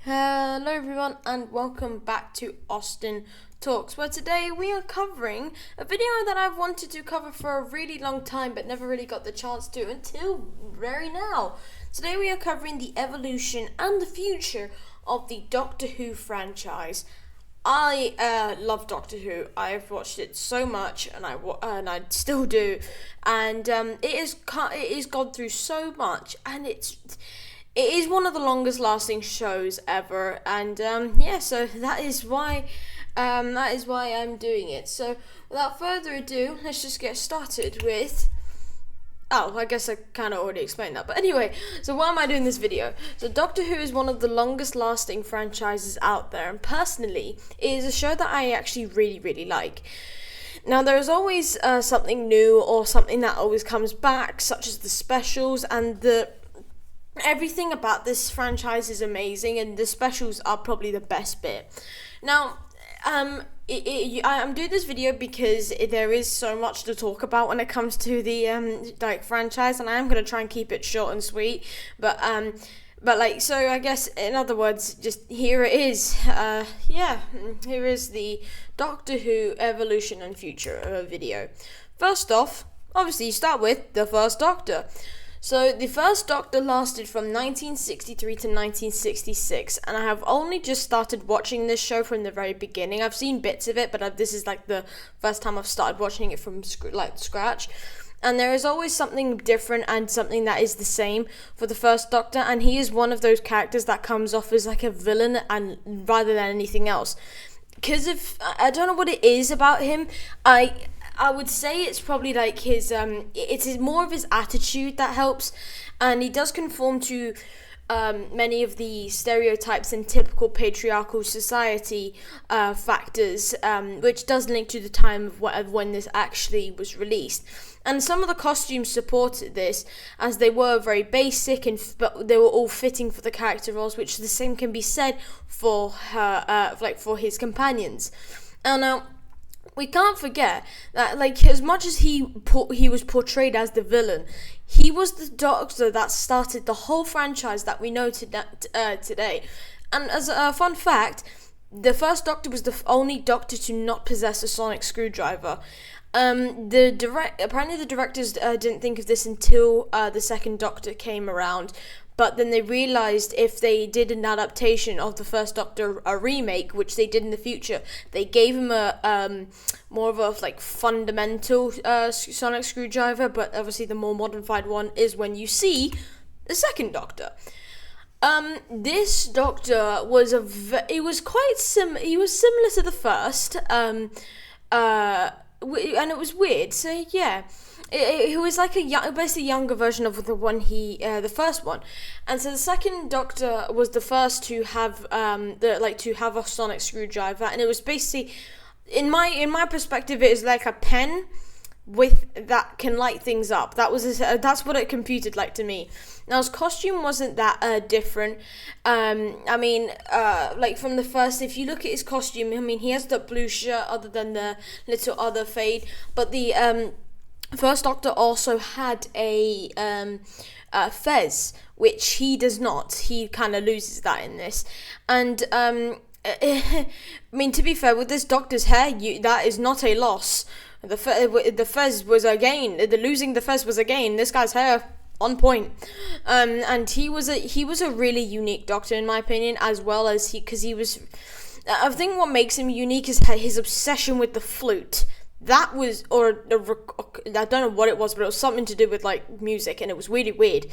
Hello everyone and welcome back to Austin Talks, where today we are covering a video that I've wanted to cover for a really long time but never really got the chance to until very now. Today we are covering the evolution and the future of the Doctor Who franchise. I love Doctor Who. I've watched it so much, and I still do. And it is gone through so much, and it is one of the longest lasting shows ever. And so that is why I'm doing it. So without further ado, let's just get started with. Oh, I guess I kind of already explained that. But anyway, so why am I doing this video? So Doctor Who is one of the longest lasting franchises out there. And personally, it is a show that I actually really, really like. Now, there's always something new or something that always comes back, such as the specials. And everything about this franchise is amazing. And the specials are probably the best bit. Now, I'm doing this video because there is so much to talk about when it comes to the franchise, and I am gonna try and keep it short and sweet. But so I guess in other words, just here it is. Here is the Doctor Who evolution and future video. First off, obviously you start with the First Doctor. So the First Doctor lasted from 1963 to 1966, and I have only just started watching this show from the very beginning. I've seen bits of it, but this is like the first time I've started watching it from scratch. And there is always something different and something that is the same for the First Doctor, and he is one of those characters that comes off as like a villain and rather than anything else. Because I don't know what it is about him. I would say it's probably like it's more of his attitude that helps, and he does conform to many of the stereotypes in typical patriarchal society factors, which does link to the time of when this actually was released. And some of the costumes supported this, as they were very basic, but they were all fitting for the character roles, which the same can be said for her, for his companions. And now, we can't forget that, as much as he was portrayed as the villain, he was the Doctor that started the whole franchise that we know today. And as a fun fact, the First Doctor was the only Doctor to not possess a sonic screwdriver. Apparently the directors didn't think of this until the Second Doctor came around. But then they realised if they did an adaptation of the First Doctor, a remake, which they did in the future, they gave him a more of a fundamental sonic screwdriver. But obviously, the more modified one is when you see the Second Doctor. This Doctor was he was similar to the first, and it was weird. So yeah. It was like basically younger version of the first one, and so the Second Doctor was the first to have to have a sonic screwdriver, and it was basically, in my perspective, it is like a pen that can light things up. That's what it computed like to me. Now his costume wasn't that different. From the first, if you look at his costume, he has the blue shirt, other than the little other fade, but the First Doctor also had a fez, which he does not. He kind of loses that in this. And, to be fair, with this Doctor's hair, that is not a loss. The fez was a gain. Losing the fez was a gain. This guy's hair, on point. And he was a really unique Doctor, in my opinion, as well as because he was. I think what makes him unique is his obsession with the flute. That was, I don't know what it was, but it was something to do with music, and it was really weird.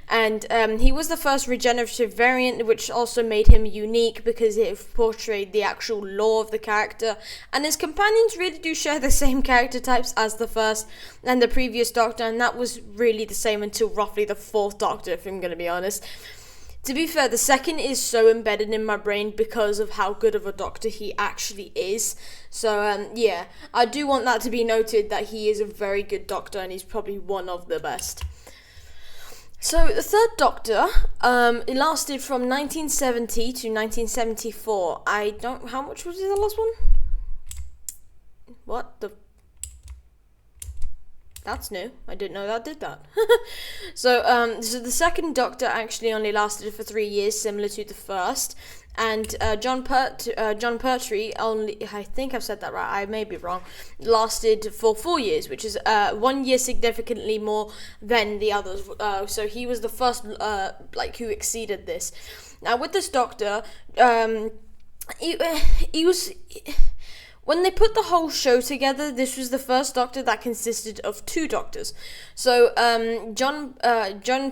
And he was the first regenerative variant, which also made him unique because it portrayed the actual lore of the character. And his companions really do share the same character types as the first and the previous Doctor, and that was really the same until roughly the Fourth Doctor, if I'm going to be honest. To be fair, the second is so embedded in my brain because of how good of a Doctor he actually is. So, I do want that to be noted, that he is a very good Doctor and he's probably one of the best. So, the Third Doctor, it lasted from 1970 to 1974. How much was the last one? What the... That's new. I didn't know that did that. So the second Doctor actually only lasted for 3 years, similar to the first. And John Pertwee only, I think I've said that right, I may be wrong, lasted for 4 years, which is 1 year significantly more than the others. So he was the first, who exceeded this. Now with this Doctor, he was... When they put the whole show together, this was the first Doctor that consisted of 2 Doctors. So John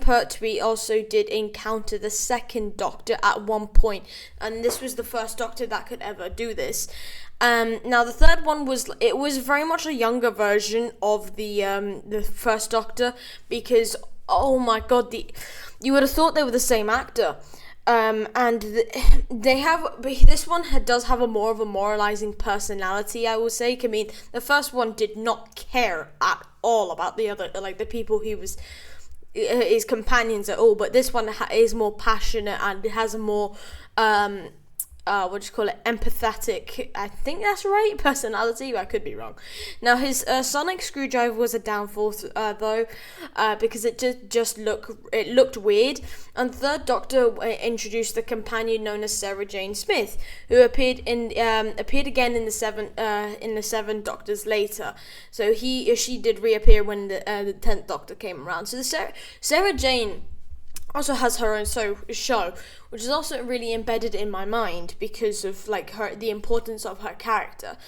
Pertwee also did encounter the second Doctor at one point, and this was the first Doctor that could ever do this. Now the third one was very much a younger version of the first Doctor, because oh my god, you would have thought they were the same actor. This one does have more of a moralizing personality, I would say. I mean, the first one did not care at all about the other, like the people he was his companions at all, but this one is more passionate and it has a more empathetic, I think that's right, personality, but I could be wrong. Now his sonic screwdriver was a downfall though, because it just looked weird. And third Doctor introduced the companion known as Sarah Jane Smith, who appeared again in the seven Doctors later. So she did reappear when the 10th Doctor came around. So the Sarah Jane also has her own show, which is also really embedded in my mind because of the importance of her character.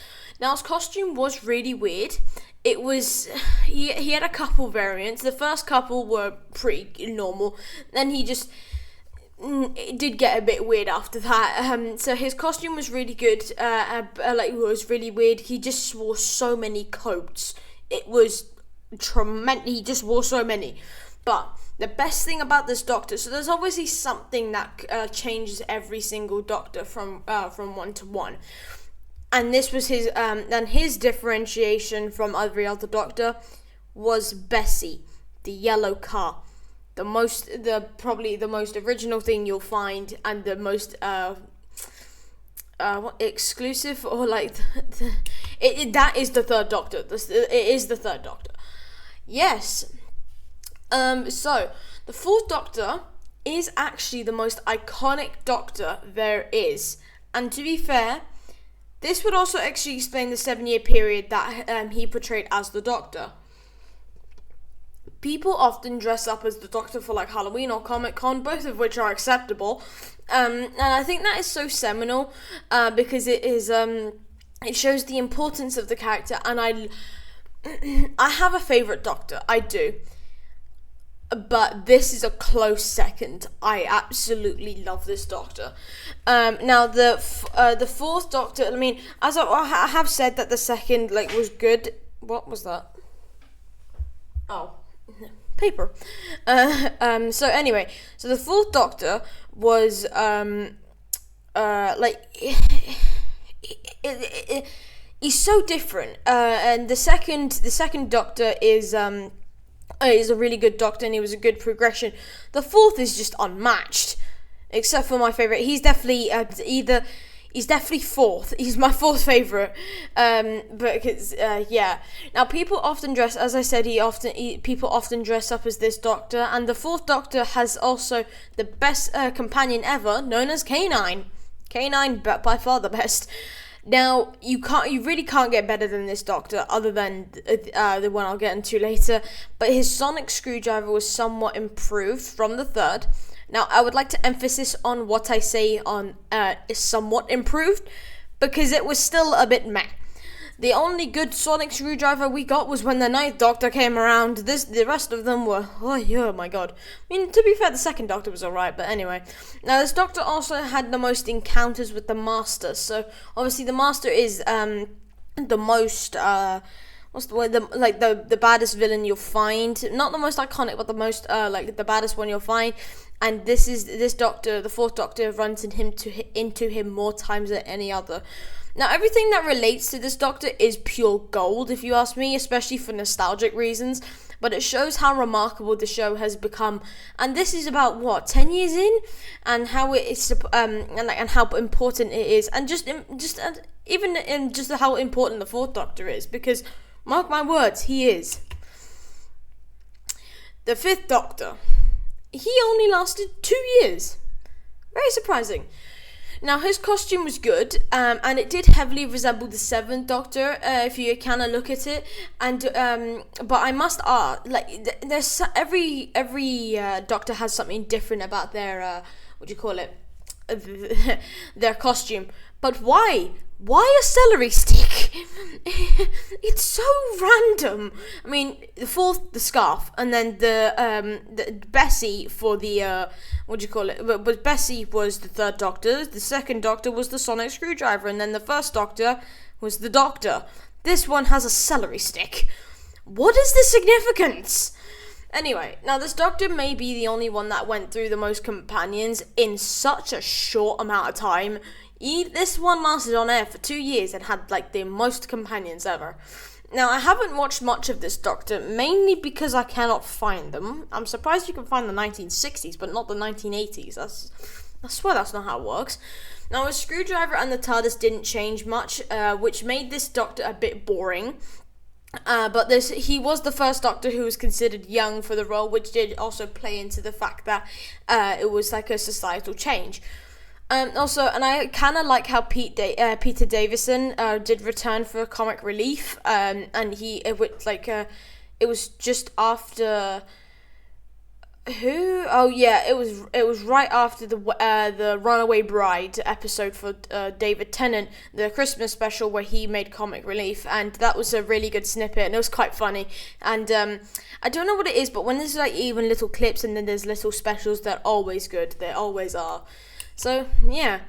Now his costume was really weird. It was he had a couple variants. The first couple were pretty normal, then it did get a bit weird after that. So his costume was really good. It was really weird. He just wore so many coats. It was tremendous. He just wore so many, but the best thing about this Doctor, so there's obviously something that changes every single Doctor from one to one, and this was his differentiation from every other Doctor was Bessie, the yellow car, probably the most original thing you'll find, and the most exclusive, or that is the third Doctor. It is the third Doctor. Yes. So the fourth Doctor is actually the most iconic Doctor there is, and to be fair, this would also actually explain the 7-year period that he portrayed as the Doctor. People often dress up as the Doctor for Halloween or Comic-Con, both of which are acceptable, and I think that is so seminal because it shows the importance of the character. And I have a favourite Doctor, I do. But this is a close second. I absolutely love this Doctor. Now the fourth Doctor, I mean, as I have said that the second was good. What was that? Oh, paper. So anyway, so the fourth Doctor was he's so different. And the second Doctor is a really good Doctor, and he was a good progression. The fourth is just unmatched, except for my favourite. He's definitely he's definitely fourth. He's my fourth favourite. Now people often dress, as I said, people often dress up as this Doctor, and the fourth Doctor has also the best companion ever, known as K9. K9, by far the best. Now, you really can't get better than this Doctor, other than the one I'll get into later. But his sonic screwdriver was somewhat improved from the third. Now, I would like to emphasize on what I say on is somewhat improved, because it was still a bit meh. The only good sonic screwdriver we got was when the 9th Doctor came around. The rest of them were, oh my god. I mean, to be fair, the second Doctor was alright, but anyway. Now, this Doctor also had the most encounters with the Master. So, obviously, the Master is the most, what's the word? The baddest villain you'll find. Not the most iconic, but the most, the baddest one you'll find. And this Doctor, the fourth Doctor, runs into him more times than any other. Now, everything that relates to this Doctor is pure gold, if you ask me, especially for nostalgic reasons. But it shows how remarkable the show has become, and this is about 10 years in, and how it is, and how important it is, and even how important the fourth Doctor is. Because mark my words, he is. the Fifth Doctor, he only lasted 2 years. Very surprising. Now, his costume was good, and it did heavily resemble the Seventh Doctor, if you kind of look at it. And but I must there's every Doctor has something different about their their costume. But why? Why a celery stick? It's so random. I mean, the fourth, the scarf, and then the Bessie for the But Bessie was the Third Doctor. The Second Doctor was the sonic screwdriver, and then the First Doctor was the Doctor. This one has a celery stick. What is the significance? Anyway, now this Doctor may be the only one that went through the most companions in such a short amount of time. This one lasted on air for 2 years and had the most companions ever. Now, I haven't watched much of this Doctor, mainly because I cannot find them. I'm surprised you can find the 1960s, but not the 1980s. I swear that's not how it works. Now, his screwdriver and the TARDIS didn't change much, which made this Doctor a bit boring. But he was the first Doctor who was considered young for the role, which did also play into the fact that it was a societal change. And I kind of like how Peter Davison did return for comic relief, and it was just after who? Oh yeah, it was right after the Runaway Bride episode for David Tennant, the Christmas special where he made comic relief, and that was a really good snippet, and it was quite funny. And I don't know what it is, but when there's even little clips and then there's little specials, they're always good. They always are. So, yeah,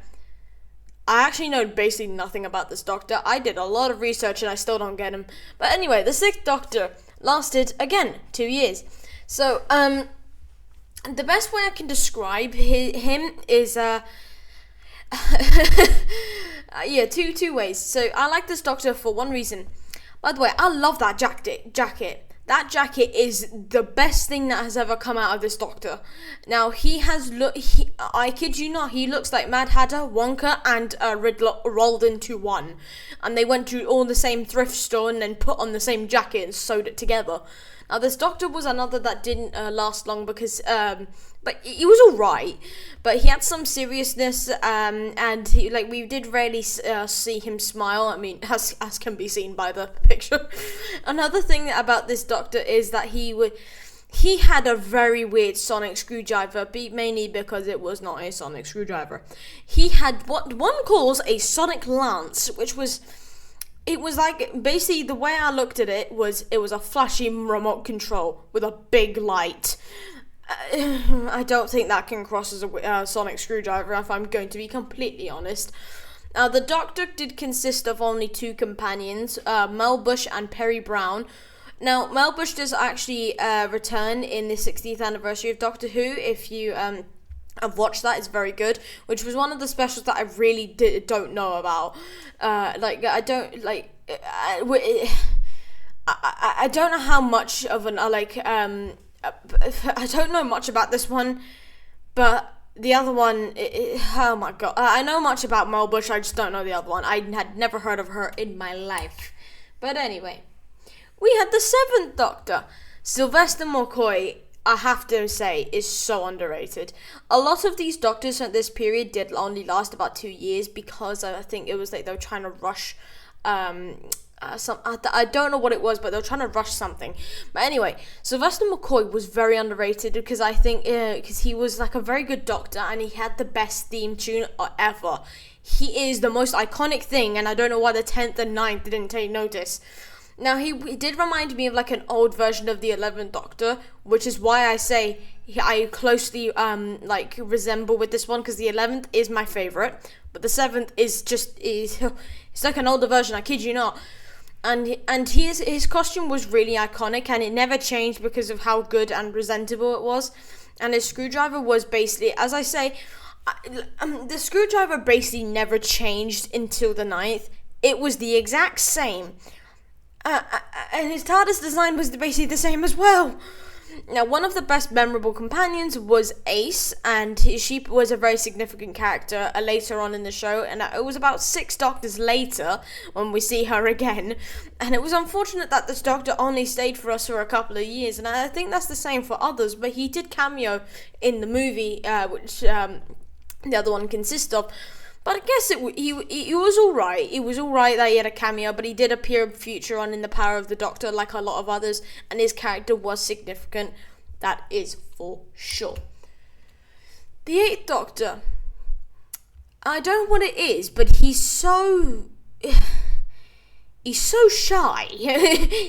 I actually know basically nothing about this Doctor. I did a lot of research and I still don't get him. But anyway, the Sixth Doctor lasted, again, 2 years. So, the best way I can describe him is, two ways. So, I like this Doctor for one reason. By the way, I love that jacket. That jacket is the best thing that has ever come out of this Doctor. Now, I kid you not, he looks like Mad Hatter, Wonka, and Riddler rolled into one. And they went to all the same thrift store and then put on the same jacket and sewed it together. Now, this Doctor was another that didn't last long because, but he was alright. But he had some seriousness, and we did rarely see him smile. I mean, as can be seen by the picture. Another thing about this Doctor is that he had a very weird sonic screwdriver, mainly because it was not a sonic screwdriver. He had what one calls a sonic lance, which was... It was basically the way I looked at it was a flashy remote control with a big light. I don't think that can cross as a sonic screwdriver, if I'm going to be completely honest. Now, the Doctor did consist of only 2 companions, Mel Bush and Perry Brown. Now, Mel Bush does actually return in the 60th anniversary of Doctor Who. If you I've watched that, it's very good, which was one of the specials that I really don't know about. I don't know how much of an I don't know much about this one, but the other one, oh my god, I know much about Mel Bush, I just don't know the other one. I had never heard of her in my life. But anyway, we had the 7th Doctor, Sylvester McCoy. I have to say, is so underrated. A lot of these Doctors at this period did only last about 2 years because I think it was they were trying to rush I don't know what it was, but they were trying to rush something. But anyway, Sylvester McCoy was very underrated because I think because he was a very good Doctor and he had the best theme tune ever. He is the most iconic thing, and I don't know why the 10th and 9th didn't take notice. Now, he did remind me of an old version of the 11th Doctor, which is why I say I closely resemble with this one, because the 11th is my favourite, but the 7th is just, it's like an older version, I kid you not. And his costume was really iconic, and it never changed because of how good and presentable it was. And his screwdriver was basically, as I say, the screwdriver basically never changed until the 9th. It was the exact same. And his TARDIS design was basically the same as well. Now, one of the best memorable companions was Ace, and she was a very significant character later on in the show, and it was about 6 Doctors later when we see her again, and it was unfortunate that this Doctor only stayed for us for a couple of years, and I think that's the same for others, but he did cameo in the movie, which the other one consists of. But I guess he was alright. It was alright that he had a cameo, but he did appear future on in The Power of the Doctor like a lot of others, and his character was significant. That is for sure. The 8th Doctor. I don't know what it is, but he's so shy.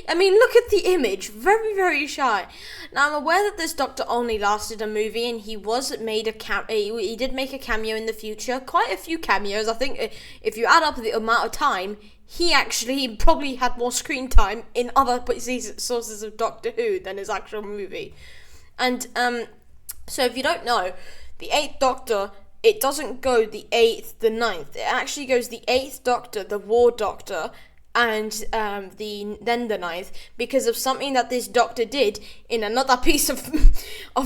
I mean, look at the image. Very, very shy. Now, I'm aware that this Doctor only lasted a movie, and he did make a cameo in the future. Quite a few cameos. I think if you add up the amount of time, he probably had more screen time in other sources of Doctor Who than his actual movie. And so if you don't know, the 8th Doctor, it doesn't go the 8th, the 9th. It actually goes the 8th Doctor, the War Doctor, and the 9th, because of something that this Doctor did in another piece of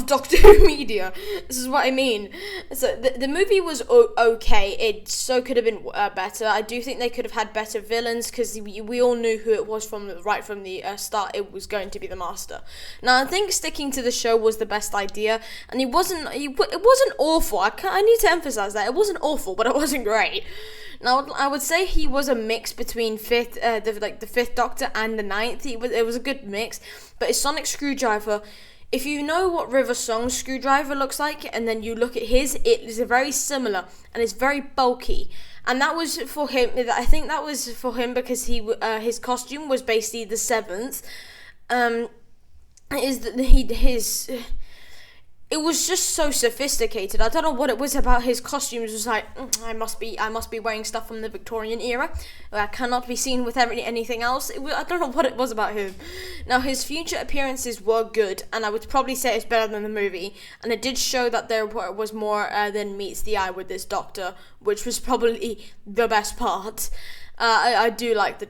Doctor Who media. This is what I mean. So the movie was okay. It so could have been better. I do think they could have had better villains, because we all knew who it was from the start. It was going to be the Master. Now, I think sticking to the show was the best idea, and it wasn't awful. I need to emphasize that it wasn't awful, but it wasn't great. Now, I would say he was a mix between the 5th Doctor and the 9th. It was a good mix, but his sonic screwdriver, if you know what River Song's screwdriver looks like, and then you look at his, it is very similar, and it's very bulky. And that was for him. I think that was for him because his costume was basically the 7th. It was just so sophisticated. I don't know what it was about his costumes. It was like, I must be wearing stuff from the Victorian era. I cannot be seen with anything else. I don't know what it was about him. Now, his future appearances were good, and I would probably say it's better than the movie. And it did show that there was more than meets the eye with this Doctor, which was probably the best part. I do like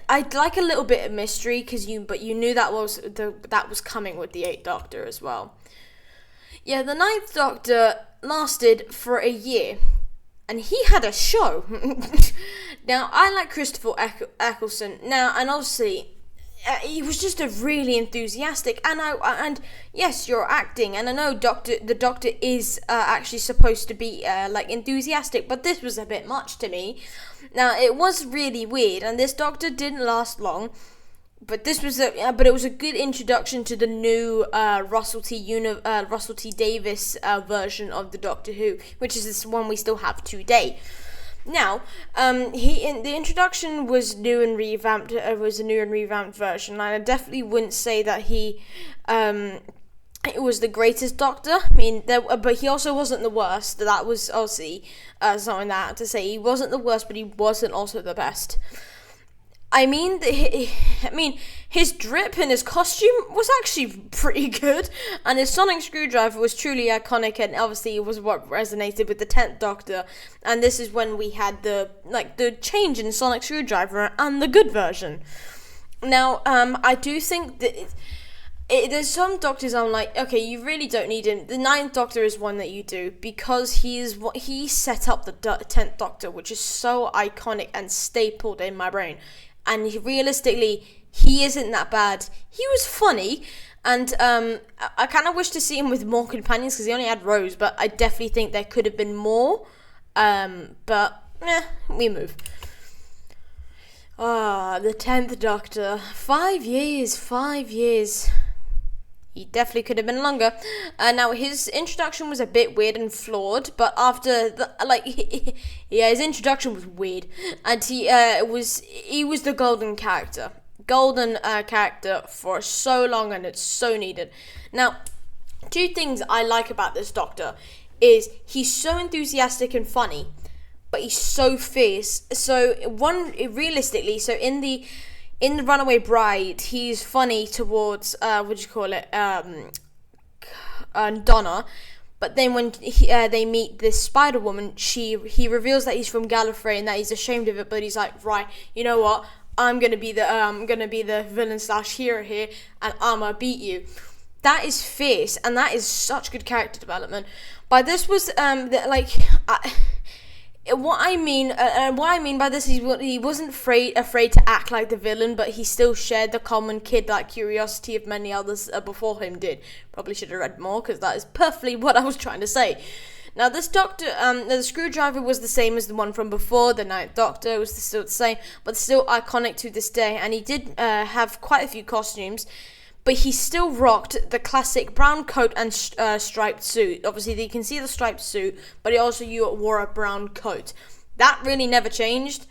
I'd like a little bit of mystery, but you knew that was coming with the 8th Doctor as well. Yeah, the 9th Doctor lasted for a year, and he had a show. Now, I like Christopher Eccleston. Now, and obviously, he was just a really enthusiastic, and yes, you're acting, and I know the Doctor is actually supposed to be enthusiastic, but this was a bit much to me. Now, it was really weird, and this Doctor didn't last long, but it was a good introduction to the new Russell T Davies version of the Doctor Who, which is this one we still have today. Now, the introduction was new and revamped. Was a new and revamped version, and I definitely wouldn't say that it was the greatest Doctor. I mean, but he also wasn't the worst. That was obviously something that I had to say. He wasn't the worst, but he wasn't also the best. I mean, his drip and his costume was actually pretty good, and his sonic screwdriver was truly iconic, and obviously it was what resonated with the 10th Doctor, and this is when we had the change in sonic screwdriver and the good version. Now, I do think that there's some Doctors I'm like, okay, you really don't need him. The 9th Doctor is one that you do, because he set up the 10th Doctor, which is so iconic and stapled in my brain. And realistically, he isn't that bad. He was funny, and I kind of wish to see him with more companions, because he only had Rose, but I definitely think there could have been more. We move. The 10th Doctor. 5 years. He definitely could have been longer. Now, his introduction was a bit weird and flawed, but after his introduction was weird, and he was the golden character for so long, and it's so needed. Now, 2 things I like about this Doctor is he's so enthusiastic and funny, but he's so fierce. So realistically, in the Runaway Bride, he's funny towards Donna, but then when they meet this Spider-Woman, he reveals that he's from Gallifrey and that he's ashamed of it, but he's like, right, you know what, I'm gonna be the villain slash hero here, and I'ma beat you. That is fierce, and that is such good character development. But this was what I mean by this is he wasn't afraid to act like the villain, but he still shared the common kid-like curiosity of many others before him did. Probably should have read more, because that is perfectly what I was trying to say. Now, this Doctor, the screwdriver was the same as the one from before, the Ninth Doctor was still the same, but still iconic to this day, and he did have quite a few costumes, but he still rocked the classic brown coat and striped suit. Obviously, you can see the striped suit, but he also wore a brown coat. That really never changed,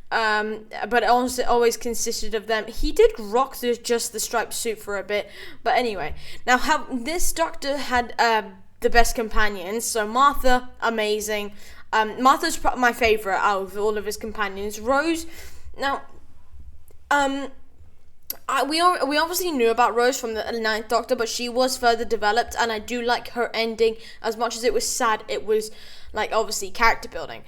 but it also always consisted of them. He did rock just the striped suit for a bit, but anyway. Now, how this Doctor had the best companions. So Martha, amazing. Martha's my favourite out of all of his companions. Rose, now, we obviously knew about Rose from the Ninth Doctor, but she was further developed, and I do like her ending. As much as it was sad, it was obviously character building.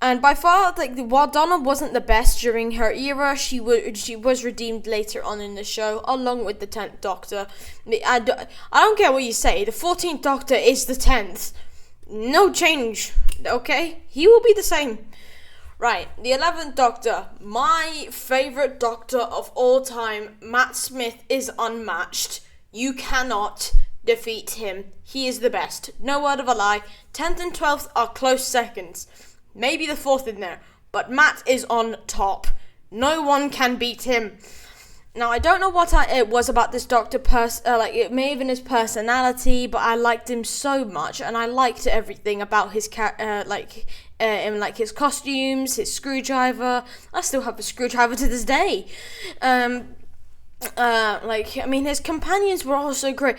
And by far, while Donna wasn't the best during her era, she was redeemed later on in the show, along with the 10th Doctor. I don't care what you say, the 14th Doctor is the 10th. No change, okay? He will be the same. Right, the 11th Doctor, my favourite Doctor of all time, Matt Smith, is unmatched. You cannot defeat him. He is the best. No word of a lie. 10th and 12th are close seconds. Maybe the 4th in there, but Matt is on top. No one can beat him. Now, I don't know what it was about this Doctor, it may have been his personality, but I liked him so much, and I liked everything about his his costumes, his screwdriver. I still have a screwdriver to this day. His companions were also great.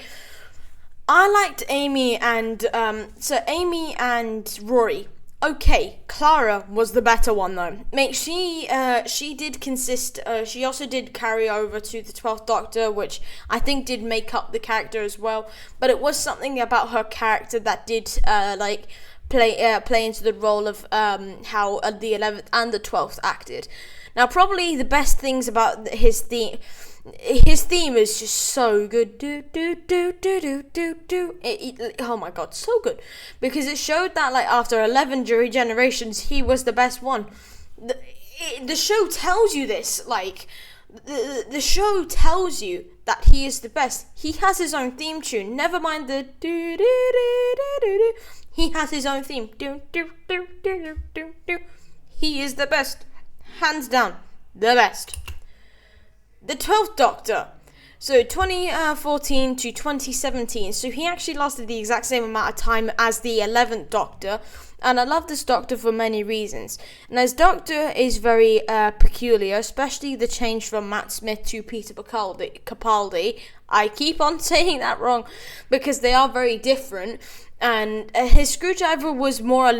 I liked Amy and Rory. Okay, Clara was the better one though. She also did carry over to the 12th Doctor, which I think did make up the character as well. But it was something about her character that did play into the role of how the 11th and the 12th acted. Now, probably the best things about his theme is just so good. Oh my god, so good. Because it showed that after 11 generations, he was the best one. The show tells you this. The show tells you that he is the best. He has his own theme tune. Never mind the do. He has his own theme. Do. He is the best. Hands down, the best. The 12th Doctor. So 2014 to 2017. So he actually lasted the exact same amount of time as the 11th Doctor. And I love this Doctor for many reasons. And his Doctor is very peculiar, especially the change from Matt Smith to Peter Capaldi. I keep on saying that wrong because they are very different. And his screwdriver was more...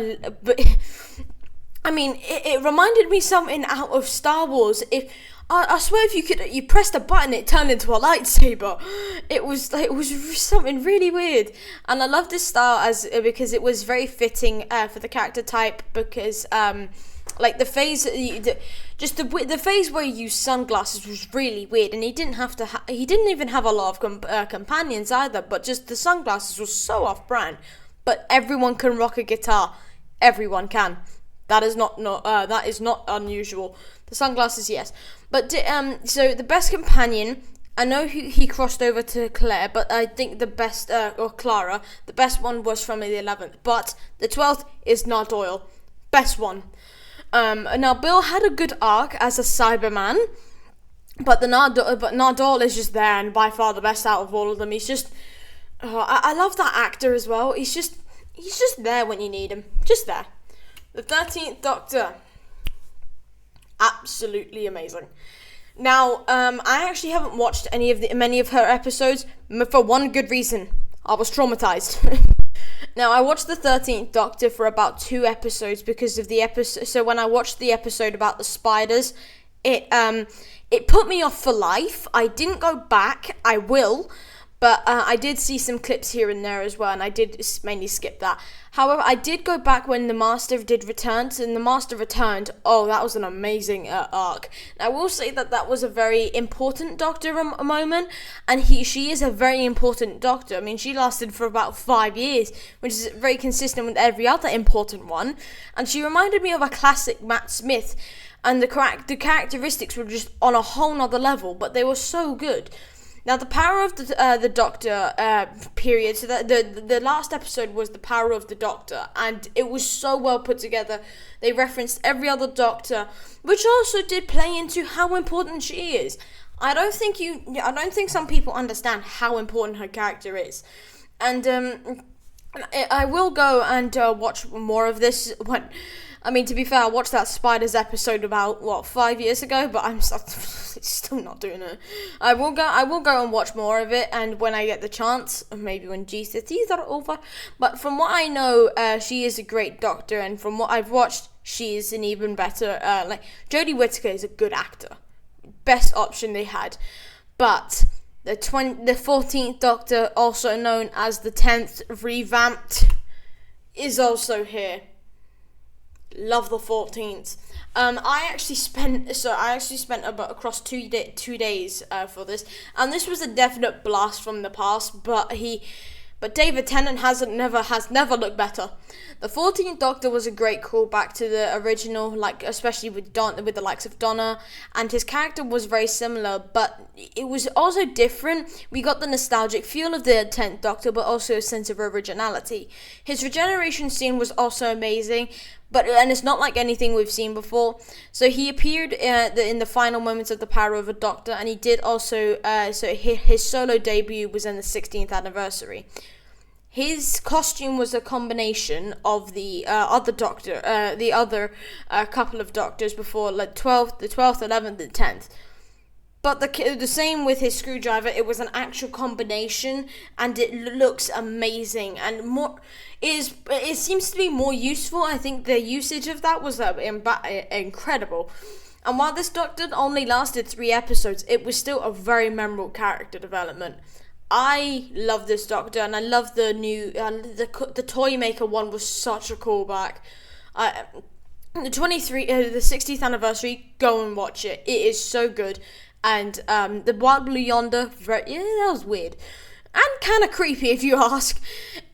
it reminded me something out of Star Wars. I swear, if you pressed a button, it turned into a lightsaber. It was something really weird, and I love this style because it was very fitting for the character type. Because the phase, the phase where he used sunglasses was really weird, and he didn't even have a lot of companions either. But just the sunglasses was so off-brand. But everyone can rock a guitar. Everyone can. That is not unusual. The sunglasses, yes. But so the best companion, I know he crossed over to Claire, but I think the best, or Clara, the best one was from the 11th. But the 12th is Nard Doyle. Best one. Now, Bill had a good arc as a Cyberman, but Nard Doyle is just there and by far the best out of all of them. He's just... I love that actor as well. He's just there when you need him. Just there. The 13th Doctor. Absolutely amazing. Now, I actually haven't watched many of her episodes for one good reason. I was traumatized. Now, I watched the 13th Doctor for about 2 episodes because of the episode. So when I watched the episode about the spiders, it put me off for life. I didn't go back. I will. But I did see some clips here and there as well, and I did mainly skip that. However, I did go back when the Master did return, and the Master returned. Oh, that was an amazing arc. And I will say that was a very important Doctor moment, and she is a very important Doctor. I mean, she lasted for about 5 years, which is very consistent with every other important one. And she reminded me of a classic Matt Smith, and the characteristics were just on a whole nother level, but they were so good. Now, the power of the Doctor period, so that the last episode was the power of the Doctor, and it was so well put together. They referenced every other Doctor, which also did play into how important she is. I don't think some people understand how important her character is, and I will go and watch more of this when. I mean, to be fair, I watched that Spiders episode about 5 years ago, but I'm still not doing it. I will go and watch more of it, and when I get the chance, maybe when GCSEs are over. But from what I know, she is a great Doctor, and from what I've watched, she is an even better. Jodie Whittaker is a good actor, best option they had, but the 14th Doctor, also known as the 10th revamped, is also here. Love the 14th. I actually spent about across 2 days for this, and this was a definite blast from the past. But David Tennant has never looked better. The 14th Doctor was a great callback to the original, especially with the likes of Donna, and his character was very similar, but it was also different. We got the nostalgic feel of the 10th Doctor, but also a sense of originality. His regeneration scene was also amazing. And it's not like anything we've seen before. So he appeared in the final moments of The Power of a Doctor, and he did also. So his solo debut was in the 16th anniversary. His costume was a combination of the other Doctor, the other couple of Doctors before, the 12th, 11th, and 10th. But the same with his screwdriver. It was an actual combination, and it looks amazing and more. It seems to be more useful. I think the usage of that was incredible. And while this Doctor only lasted 3 episodes, it was still a very memorable character development. I love this Doctor, and I love the new the Toy Maker one was such a callback. The 60th anniversary, go and watch it. It is so good. And the Wild Blue Yonder, that was weird. And kind of creepy if you ask.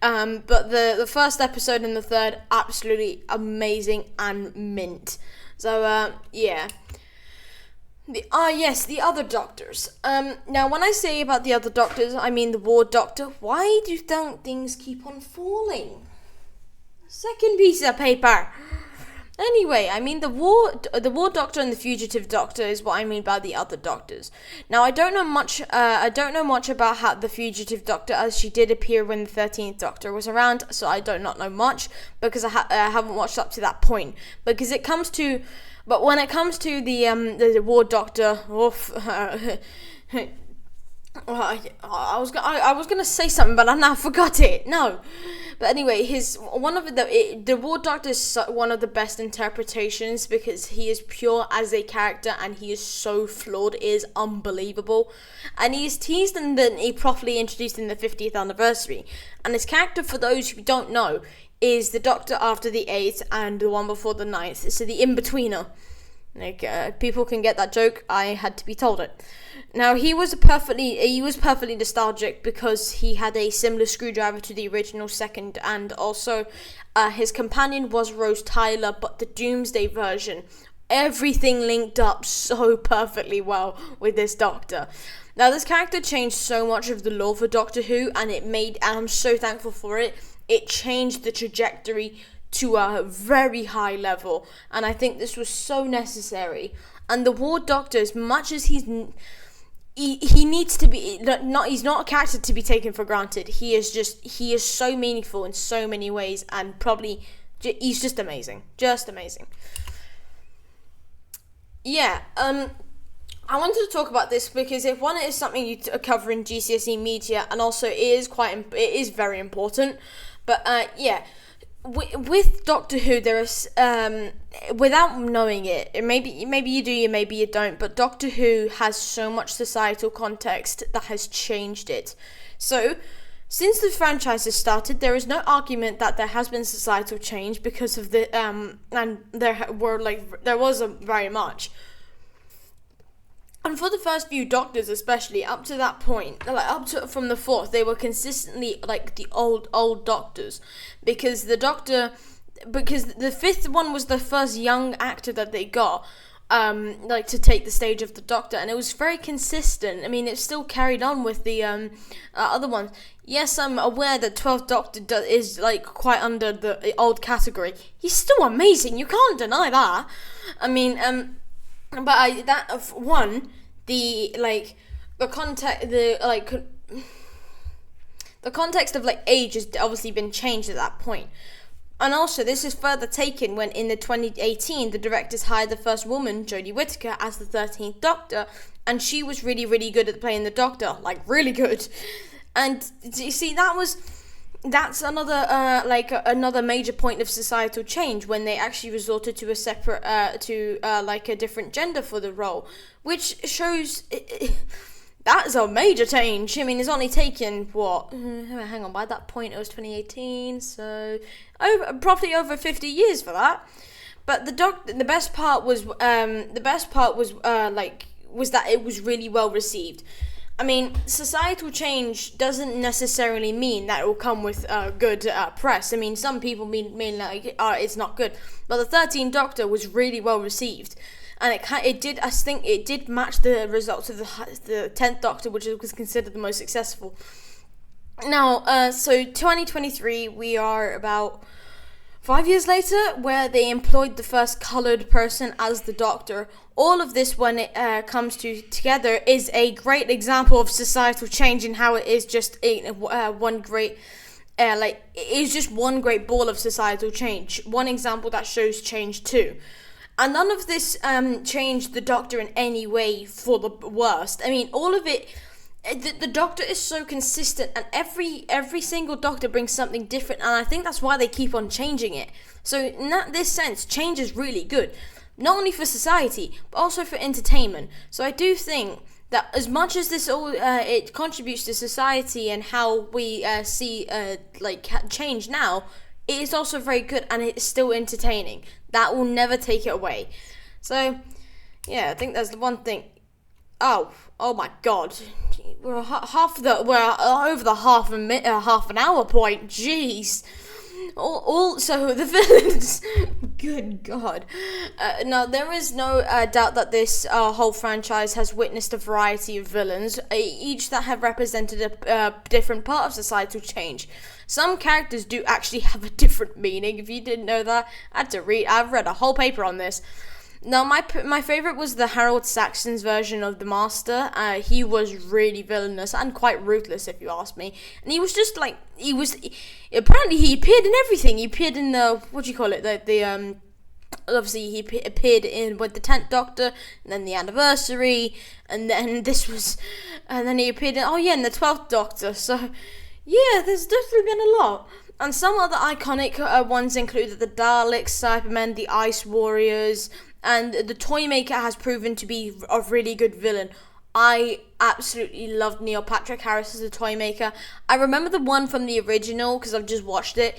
But the first episode and the third, absolutely amazing and mint. So, yeah. The other Doctors. Now, when I say about the other Doctors, I mean the Ward Doctor. Why don't things keep on falling? Second piece of paper. Anyway, I mean the War Doctor and the Fugitive Doctor is what I mean by the other Doctors. Now, I don't know much about how the Fugitive Doctor, as she did appear when the 13th Doctor was around. So I do not know much because I haven't watched up to that point. But when it comes to the War Doctor, I was gonna say something, but I now forgot it. No, but anyway, the War Doctor is one of the best interpretations because he is pure as a character and he is so flawed. It is unbelievable, and he is teased and then he properly introduced in the 50th anniversary. And his character, for those who don't know, is the Doctor after the 8th and the one before the 9th. So the in-betweener. People can get that joke. I had to be told it. Now, he was perfectly nostalgic because he had a similar screwdriver to the original second, and also his companion was Rose Tyler, but the Doomsday version. Everything linked up so perfectly well with this Doctor. Now, this character changed so much of the lore for Doctor Who, and I'm so thankful for it. It changed the trajectory to a very high level, and I think this was so necessary. And the War Doctor, as much as he needs to be he's not a character to be taken for granted. He is so meaningful in so many ways, and he's just amazing. Yeah, I wanted to talk about this because it is something you cover in GCSE media, and also it is very important. But yeah. With Doctor Who, there is, without knowing it, maybe you do, maybe you don't, but Doctor Who has so much societal context that has changed it. So, since the franchise has started, there is no argument that there has been societal change because of the and there was a very much. And for the first few Doctors, especially up to that point, from the fourth, they were consistently like the old Doctors, because the fifth one was the first young actor that they got. To take the stage of the Doctor, and it was very consistent. I mean, it still carried on with the other ones. Yes, I'm aware that 12th Doctor is like quite under the old category. He's still amazing. You can't deny that. I mean, the context of like age has obviously been changed at that point. And also, this is further taken when in the 2018, the directors hired the first woman, Jodie Whittaker, as the 13th Doctor, and she was really, really good at playing the Doctor, like really good. And you see, that's another major point of societal change when they actually resorted to a separate, a different gender for the role, which shows. That's a major change. I mean, it's only taken, hang on, by that point it was 2018, so probably over 50 years for that. But the best part was that it was really well received. I mean, societal change doesn't necessarily mean that it will come with good press. I mean, some people mean like it's not good, but the 13th Doctor was really well received. And it did match the results of the 10th Doctor, which was considered the most successful. Now, so 2023, we are about 5 years later, where they employed the first coloured person as the Doctor. All of this, when it comes together, is a great example of societal change in how it is just one great ball of societal change. One example that shows change too. And none of this changed the Doctor in any way for the worst. I mean, all of it, the Doctor is so consistent, and every single Doctor brings something different, and I think that's why they keep on changing it. So in this sense, change is really good, not only for society, but also for entertainment. So I do think that as much as this all it contributes to society and how we see change now, it is also very good, and it's still entertaining. That will never take it away. So, yeah, I think that's the one thing. Oh my God, we're over the half an hour point. Jeez. Also, the villains. Good God. Now, there is no doubt that this whole franchise has witnessed a variety of villains, each that have represented a different part of societal change. Some characters do actually have a different meaning. If you didn't know that, I've read a whole paper on this. Now, my favourite was the Harold Saxon's version of the Master. He was really villainous and quite ruthless, if you ask me. And he was just like, apparently he appeared in everything. He appeared in obviously he appeared in with the 10th Doctor, and then the Anniversary, and then and then he appeared in the 12th Doctor. So, yeah, there's definitely been a lot. And some other iconic ones included the Daleks, Cybermen, the Ice Warriors, and the Toymaker has proven to be a really good villain. I absolutely loved Neil Patrick Harris as the Toymaker. I remember the one from the original because I've just watched it.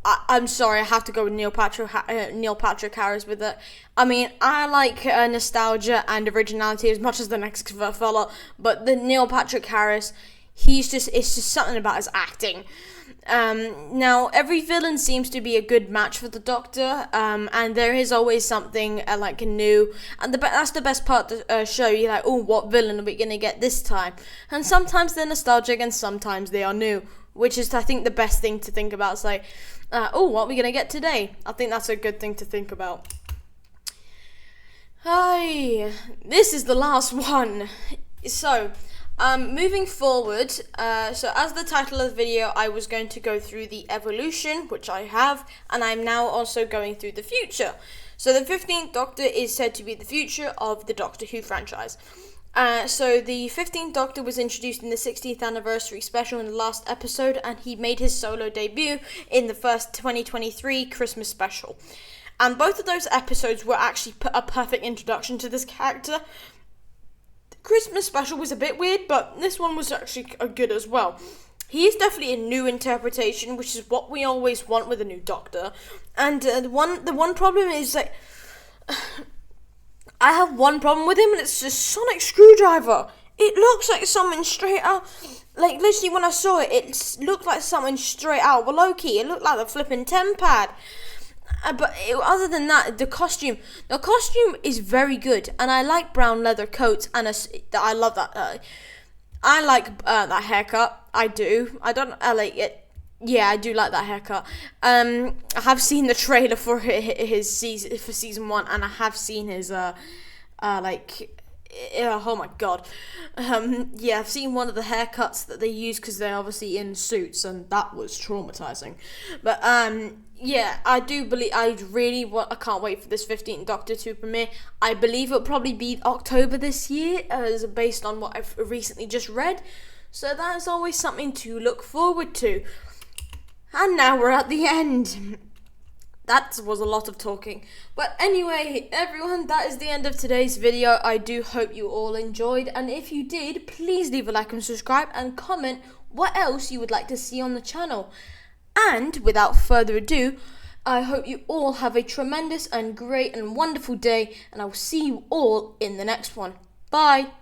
I'm sorry, I have to go with Neil Patrick Harris with it. I mean, I like nostalgia and originality as much as the next fella, but the Neil Patrick Harris, it's just something about his acting. Now, every villain seems to be a good match for the Doctor, and there is always something new, and that's the best part to show you, like, oh, what villain are we going to get this time? And sometimes they're nostalgic, and sometimes they are new, which is, I think, the best thing to think about. It's like, what are we going to get today? I think that's a good thing to think about. Hi, this is the last one. So, moving forward, so as the title of the video, I was going to go through the evolution, which I have, and I'm now also going through the future. So the 15th Doctor is said to be the future of the Doctor Who franchise. So the 15th Doctor was introduced in the 60th anniversary special in the last episode, and he made his solo debut in the first 2023 Christmas special. And both of those episodes were actually a perfect introduction to this character. Christmas special was a bit weird, but this one was actually good as well. He is definitely a new interpretation, which is what we always want with a new Doctor. And the one problem is that I have one problem with him, and it's the sonic screwdriver. It looks like something straight out. Like, literally, when I saw it, it looked like something straight out of Loki. It looked like the flipping Tempad. Other than that, the costume is very good, and I like brown leather coats, and I love that. I like that haircut. I do. I like it. Yeah, I do like that haircut. I have seen the trailer for his season for season 1, and I have seen his oh my god. Yeah, I've seen one of the haircuts that they use because they're obviously in suits, and that was traumatizing. But yeah, I can't wait for this 15th Doctor to premiere. I believe it'll probably be October this year, as based on what I've recently just read. So that's always something to look forward to. And now we're at the end. That was a lot of talking. But anyway, everyone, that is the end of today's video. I do hope you all enjoyed. And if you did, please leave a like and subscribe and comment what else you would like to see on the channel. And without further ado, I hope you all have a tremendous and great and wonderful day. And I will see you all in the next one. Bye.